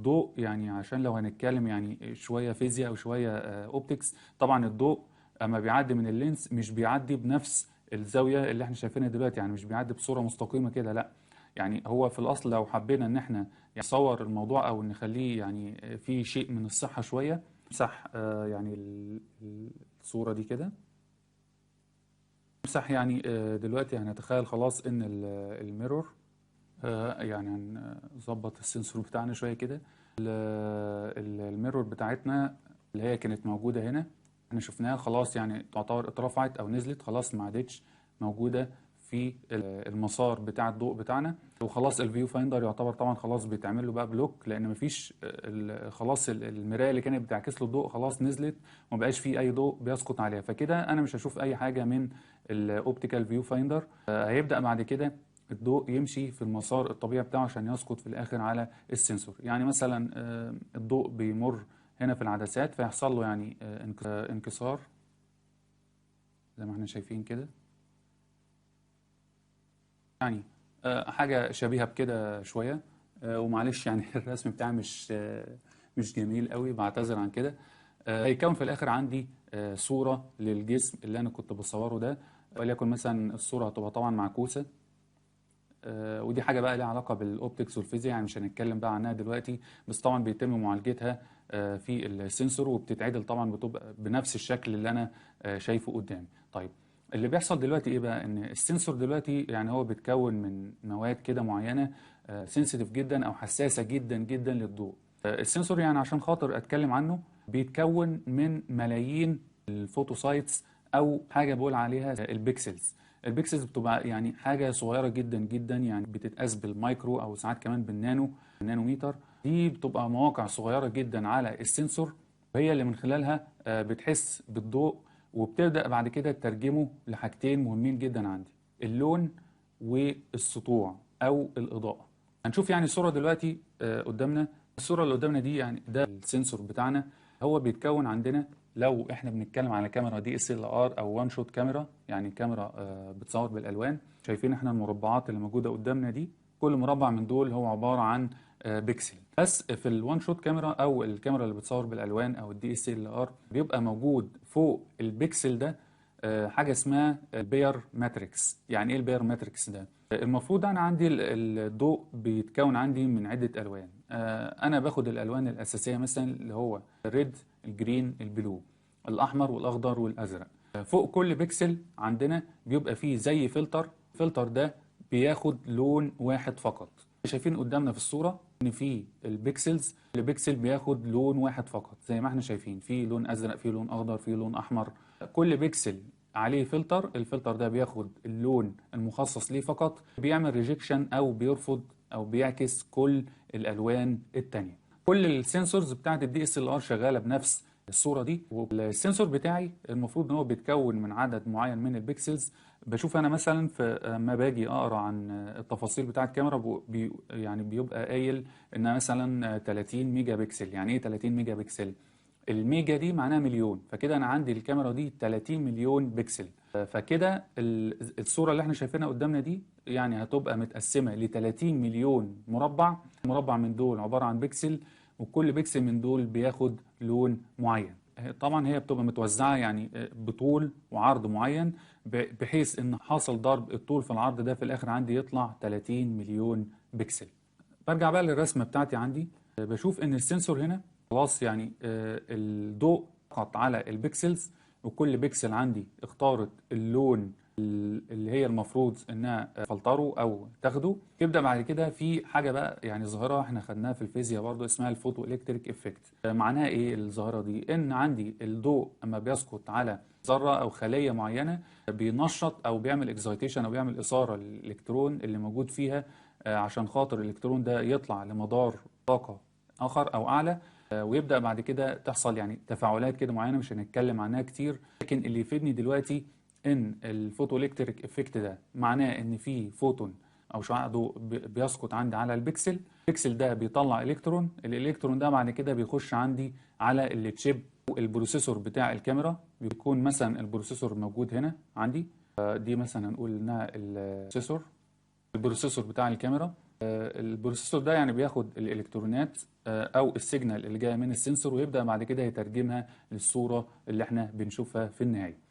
الضوء يعني عشان لو هنتكلم يعني شويه فيزياء او شويه اوبتكس، طبعا الضوء اما بيعدي من اللينس مش بيعدي بنفس الزاويه اللي احنا شايفينها دلوقتي، يعني مش بيعدي بصوره مستقيمه كده، لا. يعني هو في الاصل لو حبينا ان احنا نصور الموضوع او نخليه يعني في شيء من الصحه شويه، نمسح يعني الصوره دي كده، نمسح يعني دلوقتي هنتخيل خلاص ان الميرور يعني هنظبط السنسور بتاعنا شويه كده. الميرور بتاعتنا اللي هي كانت موجوده هنا، احنا شفناها خلاص، يعني تعتبر اترفعت او نزلت خلاص، ما عادتش موجوده في المسار بتاع الضوء بتاعنا. وخلاص الفيو فايندر يعتبر طبعا خلاص بيتعمل له بقى بلوك، لان مفيش خلاص المرايه اللي كانت بتعكس له الضوء خلاص نزلت، وما بقاش فيه اي ضوء بيسقط عليها، فكده انا مش هشوف اي حاجه من الاوبتيكال فيو فايندر. هيبدا بعد كده الضوء يمشي في المسار الطبيعي بتاعه عشان يسقط في الاخر على السنسور. يعني مثلا الضوء بيمر هنا في العدسات فيحصل له يعني انكسار زي ما احنا شايفين كده، يعني حاجة شبيهة بكده شوية. ومعلش يعني الرسم بتاعي مش جميل قوي، بعتذر عن كده. هيكون في الآخر عندي صورة للجسم اللي أنا كنت بصوره ده، وليكن مثلا الصورة هتبقى طبعا معكوسة. ودي حاجة بقى ليها علاقة بالأوبتكس والفيزياء، يعني مش هنتكلم بقى عنها دلوقتي، بس طبعا بيتم معالجتها في السنسور، وبتتعدل طبعا بتبقى بنفس الشكل اللي أنا شايفه قدامي. طيب اللي بيحصل دلوقتي إيه بقى؟ إن السنسور دلوقتي يعني هو بيتكون من مواد كده معينة سنسيتيف جدا أو حساسة جدا جدا للضوء. السنسور يعني عشان خاطر أتكلم عنه بيتكون من ملايين الفوتوسايتس، أو حاجة بقول عليها البيكسلز. البيكسلز بتبقى يعني حاجة صغيرة جدا جدا، يعني بتتقاس بالمايكرو أو ساعات كمان بالنانوميتر. دي بتبقى مواقع صغيرة جدا على السنسور، وهي اللي من خلالها بتحس بالضوء، وبتبدأ بعد كده تترجمه لحاجتين مهمين جدا عندي: اللون والسطوع أو الإضاءة. هنشوف يعني الصورة دلوقتي قدامنا. الصورة اللي قدامنا دي يعني ده السنسور بتاعنا. هو بيتكون عندنا، لو احنا بنتكلم على كاميرا دي اس ال ار او وان شوت كاميرا، يعني كاميرا بتصور بالالوان، شايفين احنا المربعات اللي موجوده قدامنا دي، كل مربع من دول هو عباره عن بيكسل. بس في الوان شوت كاميرا او الكاميرا اللي بتصور بالالوان او الدي اس ال ار، بيبقى موجود فوق البيكسل ده حاجه اسمها البير ماتريكس. يعني ايه البير ماتريكس ده؟ المفروض انا عندي الضوء بيتكون عندي من عده الوان. انا باخد الالوان الاساسيه مثلا اللي هو الريد، الجرين، البلو، الاحمر والاخضر والازرق. فوق كل بيكسل عندنا بيبقى فيه زي فلتر. الفلتر ده بياخد لون واحد فقط. شايفين قدامنا في الصوره ان في البيكسلز، كل بيكسل بياخد لون واحد فقط، زي ما احنا شايفين في لون ازرق، في لون اخضر، في لون احمر. كل بيكسل عليه فلتر، الفلتر ده بياخد اللون المخصص ليه فقط، بيعمل ريجكشن او بيرفض او بيعكس كل الالوان التانية. كل السنسورز بتاعت الدي اس ال ار شغاله بنفس الصوره دي. والسنسور بتاعي المفروض ان هو بيتكون من عدد معين من البيكسلز. بشوف انا مثلا في ما باجي اقرا عن التفاصيل بتاعت الكاميرا يعني بيبقى قايل انها مثلا 30 ميجا بكسل. يعني ايه 30 ميجا بكسل؟ الميجا دي معناها مليون، فكده انا عندي الكاميرا دي 30 مليون بكسل. فكده الصوره اللي احنا شايفينها قدامنا دي يعني هتبقى متقسمه ل 30 مليون مربع. مربع من دول عباره عن بكسل، وكل بكسل من دول بياخد لون معين. طبعا هي بتبقى متوزعه يعني بطول وعرض معين، بحيث ان حاصل ضرب الطول في العرض ده في الاخر عندي يطلع 30 مليون بكسل. برجع بقى للرسمه بتاعتي عندي، بشوف ان السنسور هنا خلاص يعني الضوء قط على البكسلز، وكل بكسل عندي اختارت اللون اللي هي المفروض انها فلتره او تاخده. يبدا بعد كده في حاجه بقى يعني ظاهره احنا خدناها في الفيزياء برضو اسمها الفوتو الكتريك افكت. معناها ايه الظاهره دي؟ ان عندي الضوء اما بيسقط على ذره او خليه معينه بينشط او بيعمل اكزايتيشن او بيعمل اثاره للالكترون اللي موجود فيها، عشان خاطر الالكترون ده يطلع لمدار طاقه اخر او اعلى. ويبدا بعد كده تحصل يعني تفاعلات كده معينه مش هنتكلم عنها كتير. لكن اللي يفيدني دلوقتي ان الفوتو الكتريك افكت ده معناه ان في فوتون او شعاع ضوء بيسقط عندي على البكسل. البكسل ده بيطلع الكترون، الالكترون ده بعد كده بيخش عندي على التشيب البروسيسور بتاع الكاميرا. بيكون مثلا البروسيسور موجود هنا عندي، دي مثلا هنقول انها البروسيسور بتاع الكاميرا. البروسيسور ده يعني بياخد الالكترونات او السيجنال اللي جايه من السنسور، ويبدا بعد كده يترجمها للصوره اللي احنا بنشوفها في النهايه.